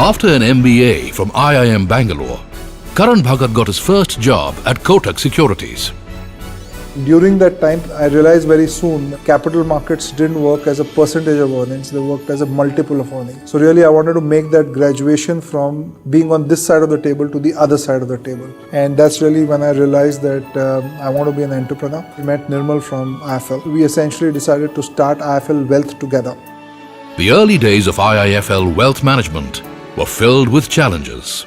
After an MBA from IIM Bangalore, Karan Bhagat got his first job at Kotak Securities. During that time, I realized very soon capital markets didn't work as a percentage of earnings, they worked as a multiple of earnings. So really I wanted to make that graduation from being on this side of the table to the other side of the table. And that's really when I realized that I want to be an entrepreneur. We met Nirmal from IIFL. We essentially decided to start IIFL Wealth together. The early days of IIFL Wealth Management were filled with challenges.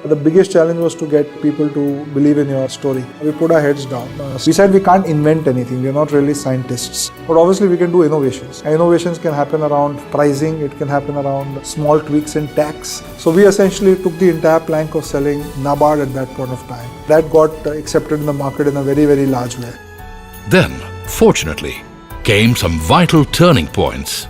The biggest challenge was to get people to believe in your story. We put our heads down. We said we can't invent anything. We're not really scientists. But obviously we can do innovations. And innovations can happen around pricing. It can happen around small tweaks in tax. So we essentially took the entire plank of selling NABARD at that point of time. That got accepted in the market in a very, very large way. Then, fortunately, came some vital turning points.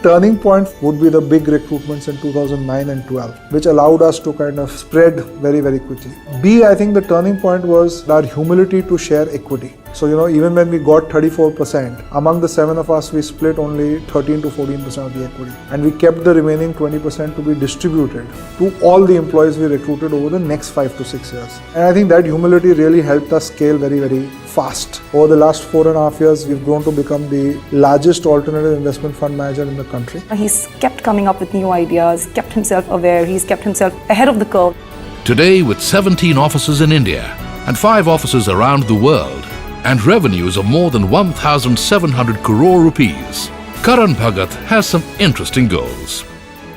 Turning point would be the big recruitments in 2009 and 12, which allowed us to kind of spread very, very quickly. B, I think the turning point was our humility to share equity. So, even when we got 34%, among the 7 of us, we split only 13 to 14% of the equity. And we kept the remaining 20% to be distributed to all the employees we recruited over the next 5 to 6 years. And I think that humility really helped us scale very, very fast. Over the last 4.5 years, we've grown to become the largest alternative investment fund manager in the country. He's kept coming up with new ideas, kept himself aware, he's kept himself ahead of the curve. Today, with 17 offices in India and 5 offices around the world, and revenues of more than 1,700 crore rupees, Karan Bhagat has some interesting goals.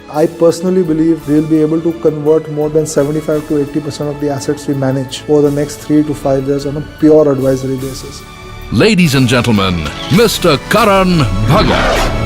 I personally believe we'll be able to convert more than 75 to 80% of the assets we manage over the next 3 to 5 years on a pure advisory basis. Ladies and gentlemen, Mr. Karan Bhagat.